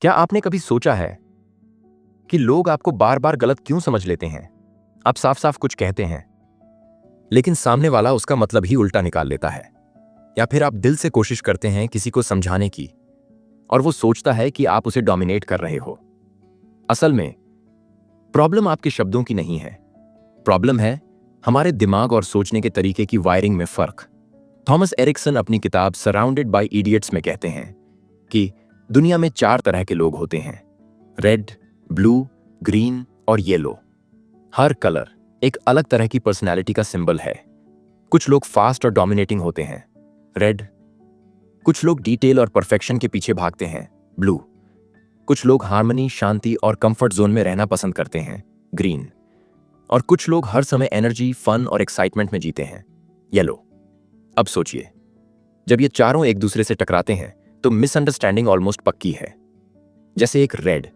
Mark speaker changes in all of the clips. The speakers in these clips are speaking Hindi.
Speaker 1: क्या आपने कभी सोचा है कि लोग आपको बार बार गलत क्यों समझ लेते हैं? आप साफ साफ कुछ कहते हैं, लेकिन सामने वाला उसका मतलब ही उल्टा निकाल लेता है। या फिर आप दिल से कोशिश करते हैं किसी को समझाने की, और वो सोचता है कि आप उसे डोमिनेट कर रहे हो। असल में प्रॉब्लम आपके शब्दों की नहीं है, प्रॉब्लम है हमारे दिमाग और सोचने के तरीके की वायरिंग में फर्क। थॉमस एरिक्सन अपनी किताब सराउंडेड बाय इडियट्स में कहते हैं कि दुनिया में 4 तरह के लोग होते हैं: रेड, ब्लू, ग्रीन और येलो। हर कलर एक अलग तरह की पर्सनैलिटी का सिंबल है। कुछ लोग फास्ट और डोमिनेटिंग होते हैं, रेड। कुछ लोग डिटेल और परफेक्शन के पीछे भागते हैं, ब्लू। कुछ लोग हार्मनी, शांति और कंफर्ट जोन में रहना पसंद करते हैं, ग्रीन। और कुछ लोग हर समय एनर्जी, फन और एक्साइटमेंट में जीते हैं, येलो। अब सोचिए, जब ये चारों एक दूसरे से टकराते हैं तो मिसअंडरस्टैंडिंग ऑलमोस्ट पक्की है। जैसे एक रेड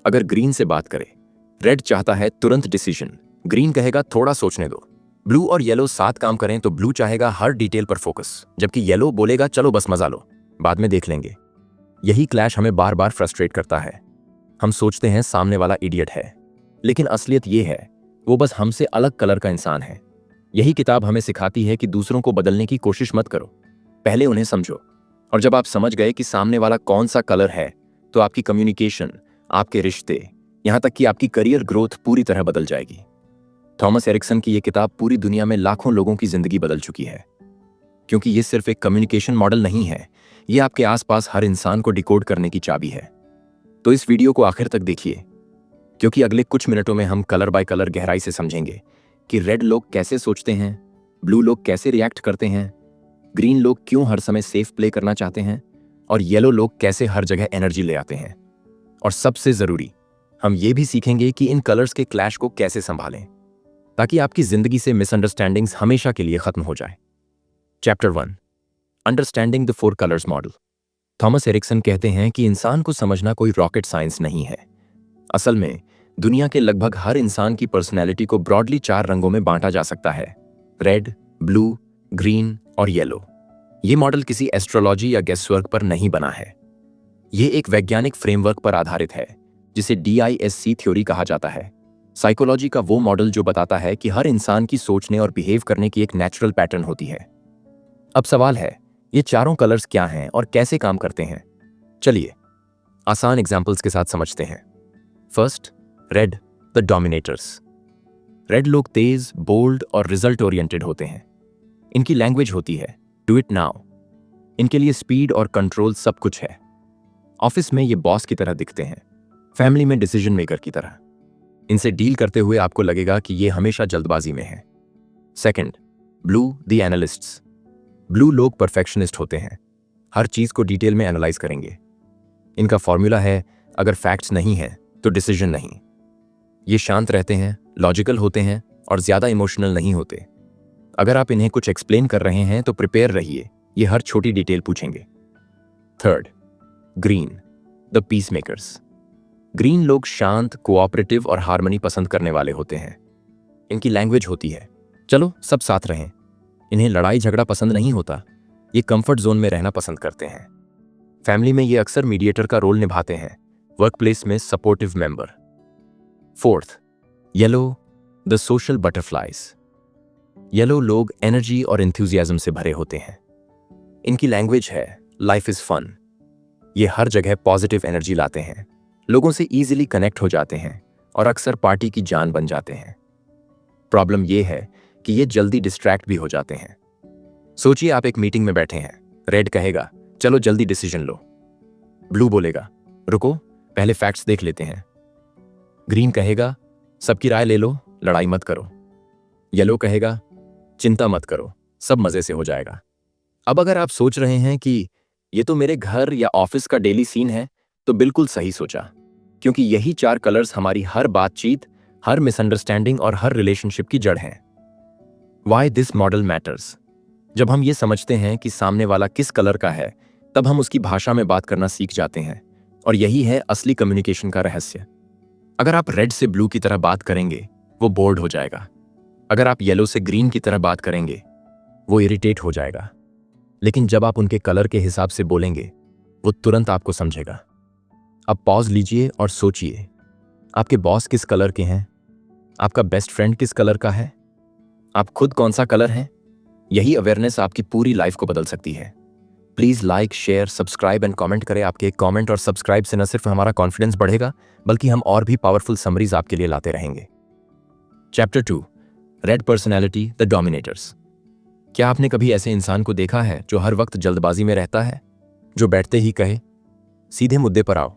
Speaker 1: अगर ग्रीन से बात करे, रेड चाहता है तुरंत डिसीजन, ग्रीन कहेगा थोड़ा सोचने दो। ब्लू और येलो साथ काम करें तो ब्लू चाहेगा हर डिटेल पर फोकस, जबकि येलो बोलेगा चलो बस मजा लो, बाद में देख लेंगे। यही क्लैश हमें बार बार फ्रस्ट्रेट करता है। हम सोचते हैं सामने वाला इडियट है, लेकिन असलियत ये है वो बस हमसे अलग कलर का इंसान है। यही किताब हमें सिखाती है कि दूसरों को बदलने की कोशिश मत करो, पहले उन्हें समझो। और जब आप समझ गए कि सामने वाला कौन सा कलर है, तो आपकी कम्युनिकेशन, आपके रिश्ते, यहां तक कि आपकी करियर ग्रोथ पूरी तरह बदल जाएगी। थॉमस एरिक्सन की यह किताब पूरी दुनिया में लाखों लोगों की जिंदगी बदल चुकी है, क्योंकि यह सिर्फ एक कम्युनिकेशन मॉडल नहीं है, यह आपके आसपास हर इंसान को डिकोड करने की चाबी है। तो इस वीडियो को आखिर तक देखिए, क्योंकि अगले कुछ मिनटों में हम कलर बाय कलर गहराई से समझेंगे कि रेड लोग कैसे सोचते हैं, ब्लू लोग कैसे रिएक्ट करते हैं, ग्रीन लोग क्यों हर समय सेफ प्ले करना चाहते हैं, और येलो लोग कैसे हर जगह एनर्जी ले आते हैं। और सबसे जरूरी, हम ये भी सीखेंगे कि इन कलर्स के क्लैश को कैसे संभालें, ताकि आपकी जिंदगी से मिसअंडरस्टैंडिंग्स हमेशा के लिए खत्म हो जाए। Chapter 1, understanding the 4 colours model. Thomas Erikson कहते हैं कि इंसान को समझना कोई रॉकेट साइंस नहीं है। असल में दुनिया के लगभग हर इंसान की पर्सनैलिटी को ब्रॉडली 4 रंगों में बांटा जा सकता है: रेड, ब्लू, ग्रीन और येलो। ये मॉडल किसी एस्ट्रोलॉजी या गेसवर्क पर नहीं बना है। ये एक वैज्ञानिक फ्रेमवर्क पर आधारित है, जिसे DISC थ्योरी कहा जाता है। साइकोलॉजी का वो मॉडल जो बताता है कि हर इंसान की सोचने और बिहेव करने की एक नेचुरल पैटर्न होती है। अब सवाल है, ये चारों कलर्स क्या हैं और कैसे काम करते हैं? चलिए आसान एग्जाम्पल्स के साथ समझते हैं। First, red, the dominators. Red लोग तेज, बोल्ड और रिजल्ट ओरिएंटेड होते हैं। इनकी लैंग्वेज होती है डू इट नाउ। इनके लिए स्पीड और कंट्रोल सब कुछ है। ऑफिस में ये बॉस की तरह दिखते हैं, फैमिली में डिसीजन मेकर की तरह। इनसे डील करते हुए आपको लगेगा कि ये हमेशा जल्दबाजी में है। Second, blue, the analysts. Blue लोग परफेक्शनिस्ट होते हैं, हर चीज को डिटेल में एनालाइज करेंगे। इनका फॉर्मूला है अगर फैक्ट्स नहीं है तो डिसीजन नहीं। ये शांत रहते हैं, लॉजिकल होते हैं और ज्यादा इमोशनल नहीं होते। अगर आप इन्हें कुछ एक्सप्लेन कर रहे हैं तो प्रिपेयर रहिए, ये हर छोटी डिटेल पूछेंगे। Third, green, the peace makers. Green लोग शांत, कोऑपरेटिव और हार्मनी पसंद करने वाले होते हैं। इनकी लैंग्वेज होती है चलो सब साथ रहें। इन्हें लड़ाई झगड़ा पसंद नहीं होता, ये कंफर्ट जोन में रहना पसंद करते हैं। फैमिली में ये अक्सर मीडिएटर का रोल निभाते हैं, वर्कप्लेस में supportive member. Fourth, yellow, the social butterflies. Yellow लोग एनर्जी और एंथुसियाज्म से भरे होते हैं। इनकी लैंग्वेज है लाइफ इज फन। ये हर जगह पॉजिटिव एनर्जी लाते हैं, लोगों से इजीली कनेक्ट हो जाते हैं और अक्सर पार्टी की जान बन जाते हैं। प्रॉब्लम ये है कि ये जल्दी डिस्ट्रैक्ट भी हो जाते हैं। सोचिए आप एक मीटिंग में बैठे हैं, रेड कहेगा चलो जल्दी डिसीजन लो। ब्लू बोलेगा रुको पहले फैक्ट्स देख लेते हैं। ग्रीन कहेगा सबकी राय ले लो, लड़ाई मत करो। येलो कहेगा चिंता मत करो, सब मजे से हो जाएगा। अब अगर आप सोच रहे हैं कि ये तो मेरे घर या ऑफिस का डेली सीन है, तो बिल्कुल सही सोचा, क्योंकि यही 4 कलर्स हमारी हर बातचीत, हर मिसअंडरस्टैंडिंग और हर रिलेशनशिप की जड़ हैं। Why this model matters? जब हम ये समझते हैं कि सामने वाला किस कलर का है, तब हम उसकी भाषा में बात करना सीख जाते हैं, और यही है असली कम्युनिकेशन का रहस्य। अगर आप रेड से ब्लू की तरह बात करेंगे, वो बोर्ड हो जाएगा। अगर आप येलो से ग्रीन की तरह बात करेंगे, वो इरिटेट हो जाएगा। लेकिन जब आप उनके कलर के हिसाब से बोलेंगे, वो तुरंत आपको समझेगा। अब पॉज लीजिए और सोचिए, आपके बॉस किस कलर के हैं? आपका बेस्ट फ्रेंड किस कलर का है? आप खुद कौन सा कलर हैं? यही अवेयरनेस आपकी पूरी लाइफ को बदल सकती है। Please like, share, subscribe and comment करें। आपके एक कमेंट और सब्सक्राइब से न सिर्फ हमारा कॉन्फिडेंस बढ़ेगा, बल्कि हम और भी पावरफुल समरीज आपके लिए लाते रहेंगे। Chapter 2, red personality, the dominators. क्या आपने कभी ऐसे इंसान को देखा है जो हर वक्त जल्दबाजी में रहता है, जो बैठते ही कहे सीधे मुद्दे पर आओ,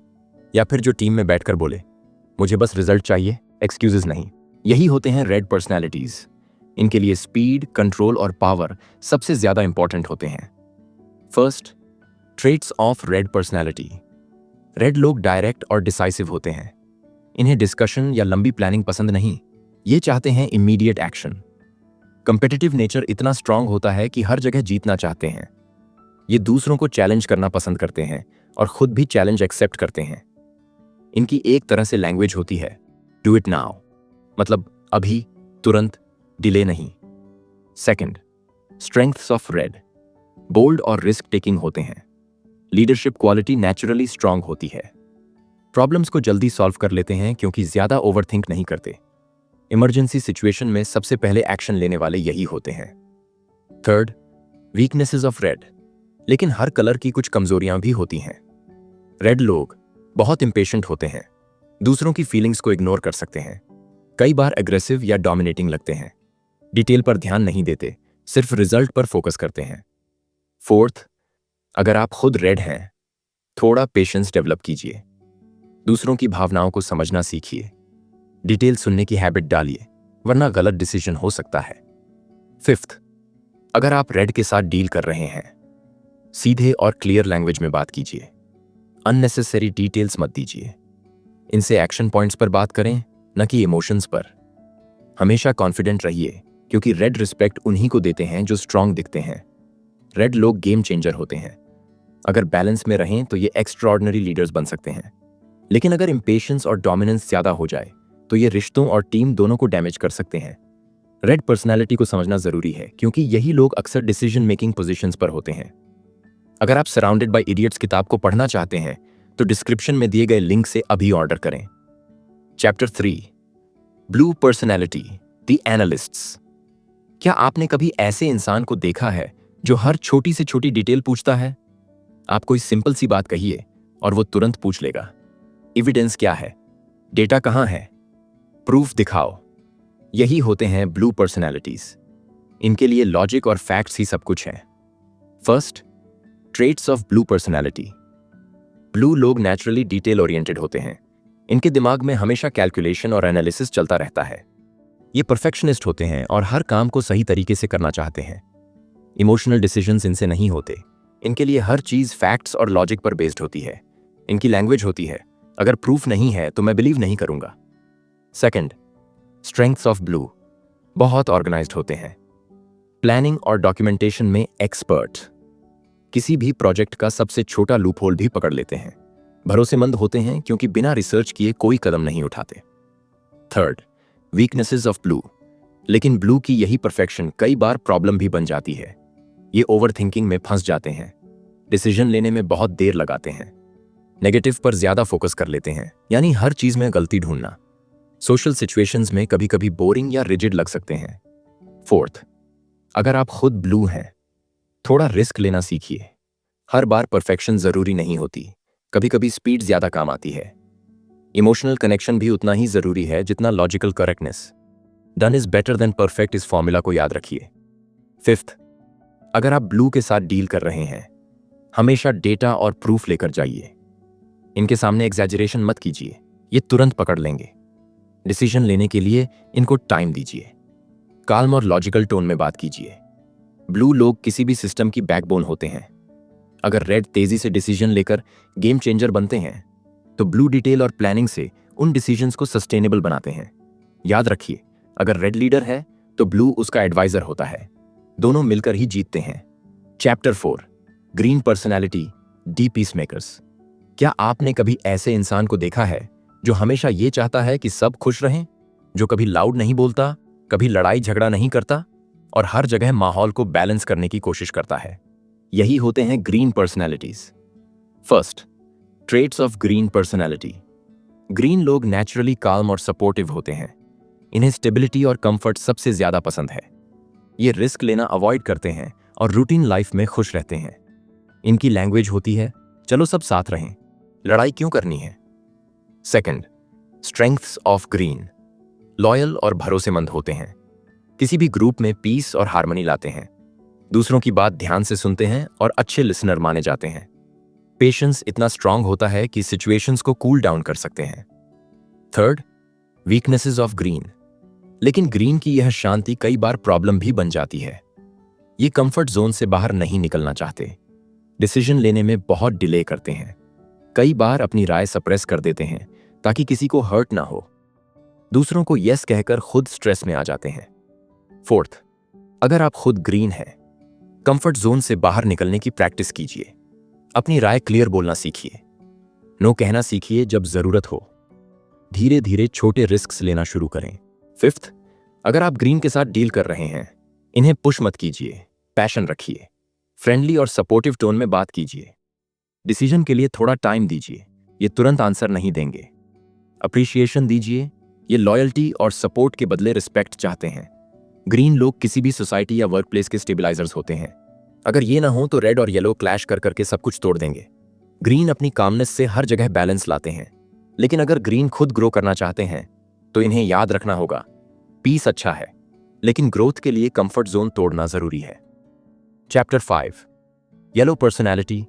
Speaker 1: या फिर जो टीम में बैठकर बोले मुझे बस रिजल्ट चाहिए, एक्सक्यूजेस नहीं? यही होते हैं रेड पर्सनैलिटीज। इनके लिए स्पीड, कंट्रोल और पावर सबसे ज्यादा इंपॉर्टेंट होते हैं। First, traits of red personality. Red लोग डायरेक्ट और डिसाइसिव होते हैं। इन्हें डिस्कशन या लंबी प्लानिंग पसंद नहीं, ये चाहते हैं इमीडिएट एक्शन। कंपेटिटिव नेचर इतना स्ट्रांग होता है कि हर जगह जीतना चाहते हैं। ये दूसरों को चैलेंज करना पसंद करते हैं और खुद भी चैलेंज एक्सेप्ट करते हैं। इनकी एक तरह से लैंग्वेज होती है डू इट नाउ, मतलब अभी, तुरंत, डिले नहीं। Second, strengths of red. Bold और रिस्क टेकिंग होते हैं। लीडरशिप क्वालिटी नेचुरली स्ट्रांग होती है। प्रॉब्लम्स को जल्दी सॉल्व कर लेते हैं क्योंकि ज्यादा ओवरथिंक नहीं करते। इमरजेंसी सिचुएशन में सबसे पहले एक्शन लेने वाले यही होते हैं। Third, weaknesses of red. लेकिन हर कलर की कुछ कमजोरियां भी होती हैं। रेड लोग बहुत इंपेशेंट होते हैं, दूसरों की फीलिंग्स को इग्नोर कर सकते हैं, कई बार एग्रेसिव या डोमिनेटिंग लगते हैं, डिटेल पर ध्यान नहीं देते, सिर्फ रिजल्ट पर फोकस करते हैं। फोर्थ, अगर आप खुद रेड हैं, थोड़ा पेशेंस डेवलप कीजिए। दूसरों की भावनाओं को समझना सीखिए। डिटेल सुनने की हैबिट डालिए, वरना गलत डिसीजन हो सकता है। फिफ्थ, अगर आप रेड के साथ डील कर रहे हैं, सीधे और क्लियर लैंग्वेज में बात कीजिए। अननेसेसरी डिटेल्स मत दीजिए। इनसे एक्शन पॉइंट्स पर बात करें, न कि इमोशंस पर। हमेशा कॉन्फिडेंट रहिए, क्योंकि रेड रिस्पेक्ट उन्हीं को देते हैं जो स्ट्रांग दिखते हैं। रेड लोग गेम चेंजर होते हैं। अगर बैलेंस में रहें तो ये एक्स्ट्राऑर्डिनरी लीडर्स बन सकते हैं। लेकिन अगर इंपेशेंस और डोमिनेंस ज्यादा हो जाए तो ये रिश्तों और टीम दोनों को डैमेज कर सकते हैं। रेड पर्सनैलिटी को समझना जरूरी है, क्योंकि यही लोग अक्सर डिसीजन मेकिंग पोजीशंस पर होते हैं। अगर आप सराउंडेड बाय इडियट्स किताब को पढ़ना चाहते हैं तो डिस्क्रिप्शन में दिए गए लिंक से अभी ऑर्डर करें। Chapter 3, blue personality, the analysts. क्या आपने कभी ऐसे इंसान को देखा है जो हर छोटी से छोटी डिटेल पूछता है? आप कोई सिंपल सी बात कहिए और वो तुरंत पूछ लेगा एविडेंस क्या है, डेटा कहां है, प्रूफ दिखाओ। यही होते हैं ब्लू पर्सनैलिटीज। इनके लिए लॉजिक और फैक्ट्स ही सब कुछ है। First, traits of blue personality. Blue लोग नेचुरली डिटेल ओरिएंटेड होते हैं। इनके दिमाग में हमेशा कैलकुलेशन और एनालिसिस चलता रहता है। ये परफेक्शनिस्ट होते हैं और हर काम को सही तरीके से करना चाहते हैं। इमोशनल डिसीजंस इनसे नहीं होते। इनके लिए हर चीज फैक्ट्स और लॉजिक पर बेस्ड होती है। इनकी लैंग्वेज होती है अगर प्रूफ नहीं है तो मैं बिलीव नहीं करूंगा। Second, strengths of blue. बहुत ऑर्गेनाइज्ड होते हैं। प्लानिंग और डॉक्यूमेंटेशन में एक्सपर्ट। किसी भी प्रोजेक्ट का सबसे छोटा लूपहोल भी पकड़ लेते हैं। भरोसेमंद होते हैं क्योंकि बिना रिसर्च किए कोई कदम नहीं उठाते। Third, weaknesses of blue. लेकिन ब्लू की यही परफेक्शन कई बार प्रॉब्लम भी बन जाती है। ये ओवरथिंकिंग में फंस जाते हैं, डिसीजन लेने में बहुत देर लगाते हैं, नेगेटिव पर ज्यादा फोकस कर लेते हैं, यानी हर चीज में गलती ढूंढना। सोशल सिचुएशंस में कभी कभी बोरिंग या रिजिड लग सकते हैं। फोर्थ, अगर आप खुद ब्लू हैं, थोड़ा रिस्क लेना सीखिए। हर बार परफेक्शन जरूरी नहीं होती, कभी कभी स्पीड ज्यादा काम आती है। इमोशनल कनेक्शन भी उतना ही जरूरी है जितना logical correctness. Done is better than perfect, इस फॉर्मूला को याद रखिए। फिफ्थ, अगर आप ब्लू के साथ डील कर रहे हैं, हमेशा डेटा और प्रूफ लेकर जाइए। इनके सामने एग्जैजरेशन मत कीजिए, ये तुरंत पकड़ लेंगे। डिसीजन लेने के लिए इनको टाइम दीजिए। काल्म और लॉजिकल टोन में बात कीजिए। ब्लू लोग किसी भी सिस्टम की बैकबोन होते हैं। अगर रेड तेजी से डिसीजन लेकर गेम चेंजर बनते हैं, तो ब्लू डिटेल और प्लानिंग से उन डिसीजंस को सस्टेनेबल बनाते हैं। याद रखिए, अगर रेड लीडर है तो ब्लू उसका एडवाइजर होता है। दोनों मिलकर ही जीतते हैं। Chapter 4, green personality, the peace makers. क्या आपने कभी ऐसे इंसान को देखा है जो हमेशा ये चाहता है कि सब खुश रहें, जो कभी लाउड नहीं बोलता, कभी लड़ाई झगड़ा नहीं करता और हर जगह माहौल को बैलेंस करने की कोशिश करता है? यही होते हैं green personalities. First, traits of green personality. Green लोग नेचुरली काल्म और सपोर्टिव होते हैं। इन्हें स्टेबिलिटी और कंफर्ट सबसे ज्यादा पसंद है। ये रिस्क लेना अवॉइड करते हैं और रूटीन लाइफ में खुश रहते हैं। इनकी लैंग्वेज होती है, चलो सब साथ रहें, लड़ाई क्यों करनी है। Second, strengths of green. Loyal और भरोसेमंद होते हैं। किसी भी ग्रुप में पीस और हार्मनी लाते हैं। दूसरों की बात ध्यान से सुनते हैं और अच्छे लिसनर माने जाते हैं। पेशेंस इतना स्ट्रांग होता है कि सिचुएशंस को कूल डाउन कर सकते हैं। Third, weaknesses of green. लेकिन ग्रीन की यह शांति कई बार प्रॉब्लम भी बन जाती है। ये कंफर्ट जोन से बाहर नहीं निकलना चाहते। डिसीजन लेने में बहुत डिले करते हैं। कई बार अपनी राय सप्रेस कर देते हैं ताकि किसी को हर्ट ना हो। दूसरों को यस कहकर खुद स्ट्रेस में आ जाते हैं। फोर्थ, अगर आप खुद ग्रीन हैं, कंफर्ट जोन से बाहर निकलने की प्रैक्टिस कीजिए। अपनी राय क्लियर बोलना सीखिए। नो कहना सीखिए जब जरूरत हो। धीरे धीरे छोटे रिस्क्स लेना शुरू करें। फिफ्थ, अगर आप ग्रीन के साथ डील कर रहे हैं, इन्हें पुश मत कीजिए, पैशन रखिए। फ्रेंडली और सपोर्टिव टोन में बात कीजिए। डिसीजन के लिए थोड़ा टाइम दीजिए, ये तुरंत आंसर नहीं देंगे। अप्रिशिएशन दीजिए, ये लॉयल्टी और सपोर्ट के बदले रिस्पेक्ट चाहते हैं। ग्रीन लोग किसी भी सोसाइटी या वर्क प्लेस के स्टेबलाइजर्स होते हैं। अगर ये ना हो तो रेड और येलो क्लैश कर करके सब कुछ तोड़ देंगे। ग्रीन अपनी कामनेस से हर जगह बैलेंस लाते हैं। लेकिन अगर ग्रीन खुद ग्रो करना चाहते हैं तो इन्हें याद रखना होगा, पीस अच्छा है लेकिन ग्रोथ के लिए कंफर्ट जोन तोड़ना जरूरी है। Chapter 5, yellow personality,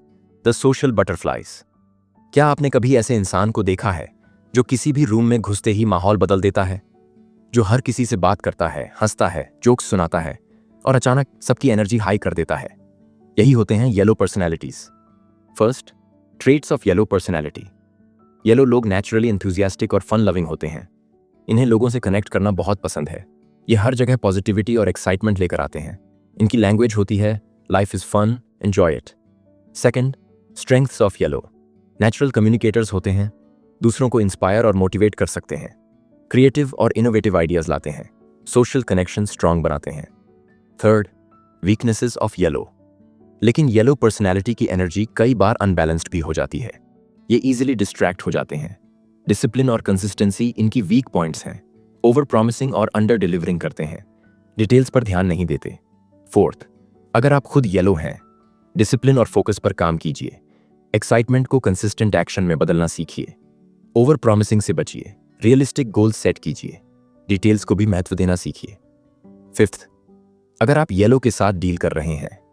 Speaker 1: the social butterflies. क्या आपने कभी ऐसे इंसान को देखा है जो किसी भी रूम में घुसते ही माहौल बदल देता है, जो हर किसी से बात करता है, हंसता है, जोक्स सुनाता है और अचानक सबकी एनर्जी हाई कर देता है? यही होते हैं yellow personalities. First, traits of yellow personality. Yellow लोग नेचुरली एंथुजियास्टिक और फन लविंग होते हैं। इन्हें लोगों से कनेक्ट करना बहुत पसंद है। ये हर जगह पॉजिटिविटी और एक्साइटमेंट लेकर आते हैं। इनकी लैंग्वेज होती है, life is fun, enjoy it. Second, strengths of yellow. Natural communicators होते हैं। दूसरों को इंस्पायर और मोटिवेट कर सकते हैं। क्रिएटिव और इनोवेटिव आइडियाज लाते हैं। सोशल कनेक्शन स्ट्रांग बनाते हैं। Third, weaknesses of yellow. लेकिन येलो पर्सनैलिटी की एनर्जी कई बार अनबैलेंस्ड भी हो जाती है। ये इजीली डिस्ट्रैक्ट हो जाते हैं। डिसिप्लिन और कंसिस्टेंसी इनकी वीक पॉइंट्स हैं। ओवर प्रॉमिसिंग और अंडर डिलीवरिंग करते हैं। डिटेल्स पर ध्यान नहीं देते। फोर्थ, अगर आप खुद येलो हैं, डिसिप्लिन और फोकस पर काम कीजिए। एक्साइटमेंट को कंसिस्टेंट एक्शन में बदलना सीखिए। ओवर प्रॉमिसिंग से बचिए। रियलिस्टिक गोल्स सेट कीजिए। डिटेल्स को भी महत्व देना सीखिए। फिफ्थ, अगर आप येलो के साथ डील कर रहे हैं,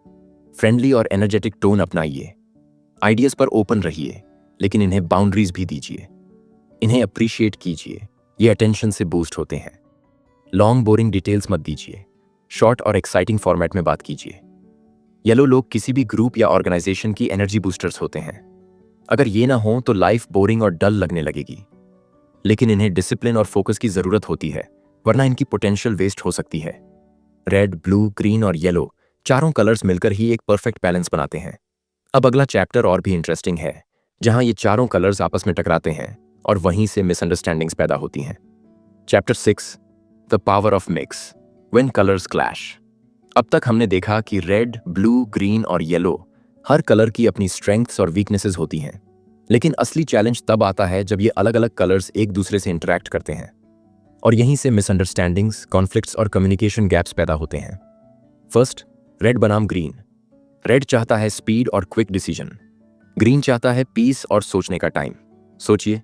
Speaker 1: फ्रेंडली और एनर्जेटिक टोन अपनाइए। आइडियाज पर ओपन रहिए, लेकिन इन्हें बाउंड्रीज भी दीजिए। इन्हें अप्रिशिएट कीजिए, ये अटेंशन से बूस्ट होते हैं। लॉन्ग बोरिंग डिटेल्स मत दीजिए। शॉर्ट और एक्साइटिंग फॉर्मेट में बात कीजिए। येलो लोग किसी भी ग्रुप या ऑर्गेनाइजेशन की एनर्जी बूस्टर्स होते हैं। अगर ये ना हो तो लाइफ बोरिंग और डल लगने लगेगी। लेकिन इन्हें डिसिप्लिन और फोकस की जरूरत होती है, वरना इनकी पोटेंशियल वेस्ट हो सकती है। रेड, ब्लू, ग्रीन और येलो चारों कलर्स मिलकर ही एक परफेक्ट बैलेंस बनाते हैं। अब अगला चैप्टर और भी इंटरेस्टिंग है, जहां ये चारों कलर्स आपस में टकराते हैं और वहीं से मिसअंडरस्टैंडिंग्स पैदा होती हैं। Chapter 6, the power of mix, when colours clash. अब तक हमने देखा कि रेड, ब्लू, ग्रीन और येलो हर कलर की अपनी स्ट्रेंथ्स और वीकनेसेस होती हैं। लेकिन असली चैलेंज तब आता है जब ये अलग अलग कलर्स एक दूसरे से इंटरैक्ट करते हैं और यहीं से मिसअंडरस्टैंडिंग्स, कॉन्फ्लिक्ट्स और कम्युनिकेशन गैप्स पैदा होते हैं। फर्स्ट, रेड बनाम ग्रीन। रेड चाहता है स्पीड और क्विक डिसीजन। ग्रीन चाहता है पीस और सोचने का टाइम। सोचिए,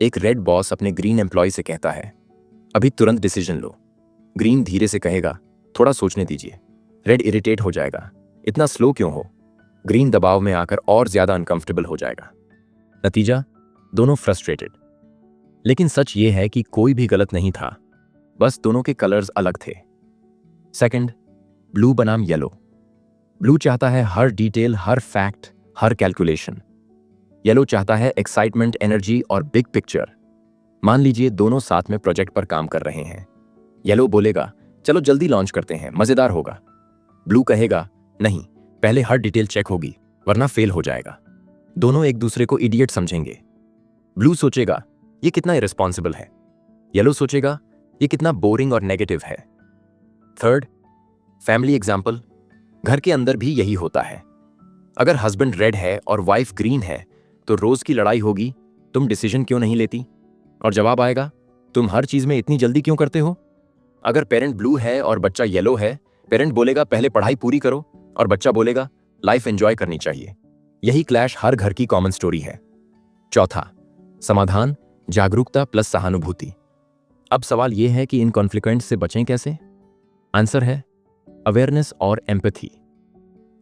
Speaker 1: एक रेड बॉस अपने ग्रीन एम्प्लॉय से कहता है, अभी तुरंत डिसीजन लो। ग्रीन धीरे से कहेगा, थोड़ा सोचने दीजिए। रेड इरिटेट हो जाएगा, इतना स्लो क्यों हो। ग्रीन दबाव में आकर और ज्यादा अनकंफर्टेबल हो जाएगा। नतीजा, दोनों फ्रस्ट्रेटेड। लेकिन सच ये है कि कोई भी गलत नहीं था, बस दोनों के कलर्स अलग थे। सेकंड, ब्लू बनाम येलो। ब्लू चाहता है हर डिटेल, हर फैक्ट, हर कैलकुलेशन। येलो चाहता है एक्साइटमेंट, एनर्जी और बिग पिक्चर। मान लीजिए दोनों साथ में प्रोजेक्ट पर काम कर रहे हैं। येलो बोलेगा, चलो जल्दी लॉन्च करते हैं, मजेदार होगा। ब्लू कहेगा, नहीं, पहले हर डिटेल चेक होगी, वरना फेल हो जाएगा। दोनों एक दूसरे को इडियट समझेंगे। ब्लू सोचेगा, ये कितना इररिस्पॉन्सिबल है। येलो सोचेगा, ये कितना बोरिंग और नेगेटिव है। Third, family example. घर के अंदर भी यही होता है। अगर हस्बैंड रेड है और वाइफ ग्रीन है तो रोज की लड़ाई होगी, तुम डिसीजन क्यों नहीं लेती? और जवाब आएगा, तुम हर चीज में इतनी जल्दी क्यों करते हो? अगर पेरेंट ब्लू है और बच्चा येलो है, पेरेंट बोलेगा पहले पढ़ाई पूरी करो, और बच्चा बोलेगा लाइफ एंजॉय करनी चाहिए। यही क्लैश हर घर की कॉमन स्टोरी है। चौथा, समाधान, जागरूकता प्लस सहानुभूति। अब सवाल यह है कि इन कॉन्फ्लिक्ट्स से बचें कैसे? आंसर है अवेयरनेस और एम्पैथी।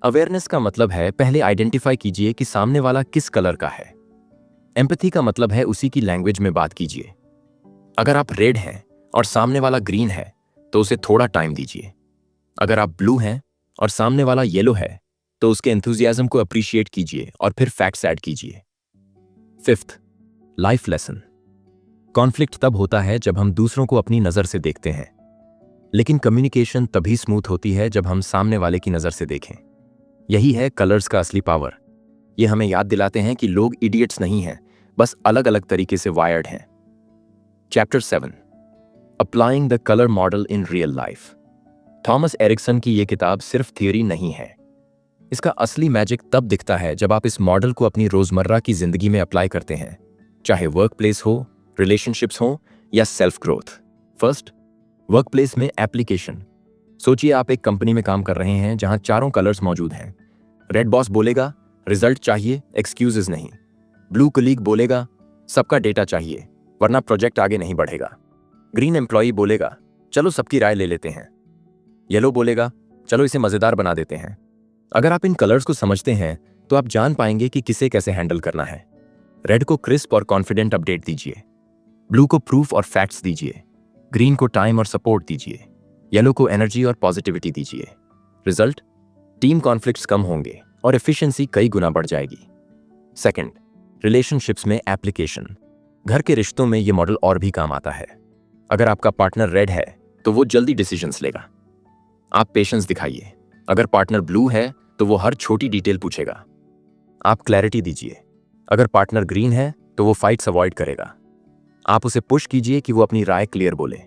Speaker 1: अवेयरनेस का मतलब है पहले आइडेंटिफाई कीजिए कि सामने वाला किस कलर का है। एम्पैथी का मतलब है उसी की लैंग्वेज में बात कीजिए। अगर आप रेड हैं और सामने वाला ग्रीन है तो उसे थोड़ा टाइम दीजिए। अगर आप ब्लू हैं और सामने वाला येलो है तो उसके एंथुजियाज्म को अप्रिशिएट कीजिए और फिर फैक्ट्स ऐड कीजिए। Fifth, life lesson. कॉन्फ्लिक्ट तब होता है जब हम दूसरों को अपनी नजर से देखते हैं, लेकिन कम्युनिकेशन तभी स्मूथ होती है जब हम सामने वाले की नजर से देखें। यही है कलर्स का असली पावर। ये हमें याद दिलाते हैं कि लोग इडियट्स नहीं हैं, बस अलग अलग तरीके से वायर्ड हैं। Chapter 7, applying the colour model in real life. Thomas Erikson की यह किताब सिर्फ थियोरी नहीं है। इसका असली मैजिक तब दिखता है जब आप इस मॉडल को अपनी रोजमर्रा की जिंदगी में अप्लाई करते हैं, चाहे वर्क प्लेस हो, रिलेशनशिप्स हो या self growth. First, work place में एप्लीकेशन। सोचिए आप एक कंपनी में काम कर रहे हैं जहां चारों कलर्स मौजूद हैं। रेड बॉस बोलेगा रिजल्ट चाहिए, एक्सक्यूजेस नहीं। ब्लू कलीग बोलेगा सबका डेटा चाहिए वरना प्रोजेक्ट आगे नहीं बढ़ेगा। ग्रीन एम्प्लॉई बोलेगा चलो सबकी राय ले लेते हैं। येलो बोलेगा चलो इसे मजेदार बना देते हैं। अगर आप इन कलर्स को समझते हैं तो आप जान पाएंगे कि किसे कैसे हैंडल करना है। रेड को क्रिस्प और कॉन्फिडेंट अपडेट दीजिए, ब्लू को प्रूफ और फैक्ट्स दीजिए, ग्रीन को टाइम और सपोर्ट दीजिए, येलो को एनर्जी और पॉजिटिविटी दीजिए। रिजल्ट, टीम कॉन्फ्लिक्ट्स कम होंगे और एफिशिएंसी कई गुना बढ़ जाएगी। सेकंड, रिलेशनशिप्स में एप्लीकेशन। घर के रिश्तों में यह मॉडल और भी काम आता है। अगर आपका पार्टनर रेड है तो वो जल्दी डिसीजंस लेगा, आप पेशेंस दिखाइए। अगर पार्टनर ब्लू है तो वो हर छोटी डिटेल पूछेगा, आप क्लैरिटी दीजिए। अगर पार्टनर ग्रीन है तो वो फाइट्स अवॉइड करेगा, आप उसे पुश कीजिए कि वो अपनी राय क्लियर बोले।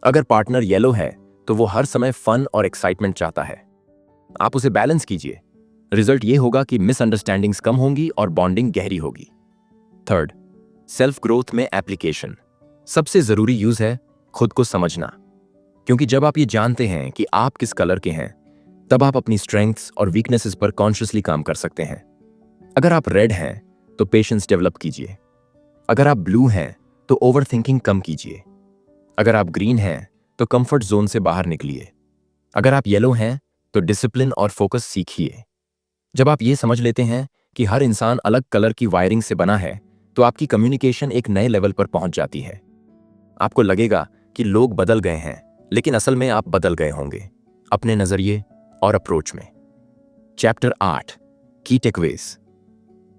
Speaker 1: अगर पार्टनर येलो है तो वो हर समय फन और एक्साइटमेंट चाहता है, आप उसे बैलेंस कीजिए। रिजल्ट ये होगा कि मिसअंडरस्टैंडिंग्स कम होंगी और बॉन्डिंग गहरी होगी। थर्ड, सेल्फ ग्रोथ में एप्लीकेशन। सबसे जरूरी यूज है खुद को समझना, क्योंकि जब आप ये जानते हैं कि आप किस कलर के हैं तब आप अपनी स्ट्रेंथ्स और वीकनेसेस पर कॉन्शियसली काम कर सकते हैं। अगर आप रेड हैं तो पेशेंस डेवलप कीजिए। अगर आप ब्लू हैं तो ओवरथिंकिंग कम कीजिए। अगर आप ग्रीन हैं तो कंफर्ट जोन से बाहर निकलिए। अगर आप येलो हैं तो डिसिप्लिन और फोकस सीखिए। जब आप ये समझ लेते हैं कि हर इंसान अलग कलर की वायरिंग से बना है तो आपकी कम्युनिकेशन एक नए लेवल पर पहुंच जाती है। आपको लगेगा कि लोग बदल गए हैं, लेकिन असल में आप बदल गए होंगे अपने नजरिए और अप्रोच में। चैप्टर 8, की टेकअवेज।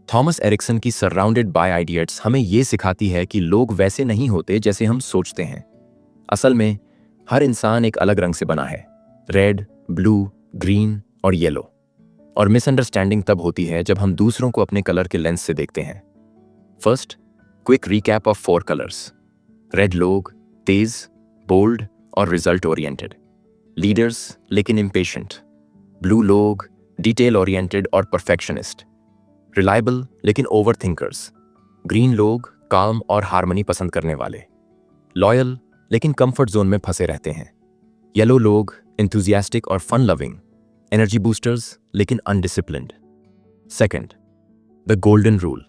Speaker 1: थॉमस एरिक्सन की सराउंडेड बाय आइडियट्स हमें यह सिखाती है कि लोग वैसे नहीं होते जैसे हम सोचते हैं। असल में हर इंसान एक अलग रंग से बना है, रेड, ब्लू, ग्रीन और येलो। और मिसअंडरस्टैंडिंग तब होती है जब हम दूसरों को अपने कलर के लेंस से देखते हैं। First, quick recap of 4 colours. Red लोग तेज, बोल्ड और रिजल्ट ओरिएंटेड, लीडर्स लेकिन इम्पेशेंट। ब्लू लोग डिटेल ओरिएंटेड और परफेक्शनिस्ट, रिलायबल लेकिन ओवरथिंकर्स। ग्रीन लोग काम और हार्मनी पसंद करने वाले, लॉयल लेकिन कंफर्ट जोन में फंसे रहते हैं। येलो लोग एंथुजियास्टिक और फन लविंग, एनर्जी बूस्टर्स लेकिन undisciplined. Second, the golden rule.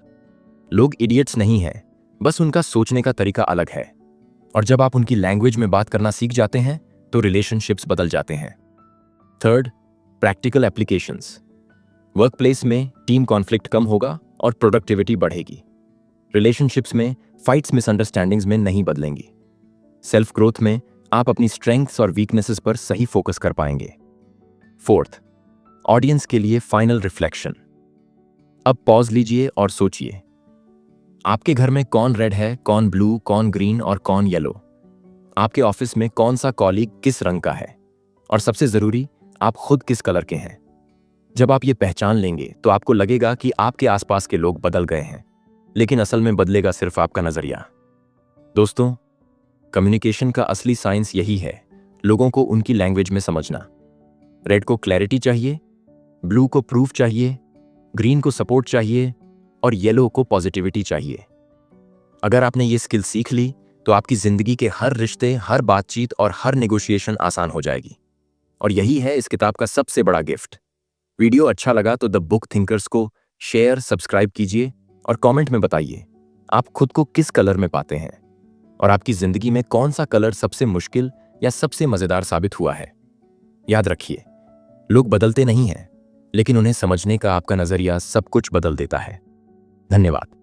Speaker 1: लोग इडियट्स नहीं हैं, बस उनका सोचने का तरीका अलग है। और जब आप उनकी लैंग्वेज में बात करना सीख जाते हैं तो रिलेशनशिप्स बदल जाते हैं। Third, practical applications. Work place में टीम कॉन्फ्लिक्ट कम होगा और प्रोडक्टिविटी बढ़ेगी। रिलेशनशिप्स में फाइट्स मिसअंडरस्टैंडिंग्स में नहीं बदलेंगी। सेल्फ ग्रोथ में आप अपनी स्ट्रेंथ्स और वीकनेसेस पर सही फोकस कर पाएंगे। फोर्थ, ऑडियंस के लिए फाइनल रिफ्लेक्शन। अब पॉज लीजिए और सोचिए, आपके घर में कौन रेड है, कौन ब्लू, कौन ग्रीन और कौन येलो? आपके ऑफिस में कौन सा कॉलीग किस रंग का है? और सबसे जरूरी, आप खुद किस कलर के हैं? जब आप ये पहचान लेंगे तो आपको लगेगा कि आपके आसपास के लोग बदल गए हैं, लेकिन असल में बदलेगा सिर्फ आपका नजरिया। दोस्तों, कम्युनिकेशन का असली साइंस यही है, लोगों को उनकी लैंग्वेज में समझना। रेड को क्लैरिटी चाहिए, ब्लू को प्रूफ चाहिए, ग्रीन को सपोर्ट चाहिए, और येलो को पॉजिटिविटी चाहिए। अगर आपने ये स्किल सीख ली तो आपकी जिंदगी के हर रिश्ते, हर बातचीत और हर नेगोशिएशन आसान हो जाएगी। और यही है इस किताब का सबसे बड़ा गिफ्ट। वीडियो अच्छा लगा तो द बुक थिंकर्स को शेयर, सब्सक्राइब कीजिए और कमेंट में बताइए आप खुद को किस कलर में पाते हैं और आपकी जिंदगी में कौन सा कलर सबसे मुश्किल या सबसे मजेदार साबित हुआ है। याद रखिए, लोग बदलते नहीं हैं, लेकिन उन्हें समझने का आपका नजरिया सब कुछ बदल देता है। धन्यवाद।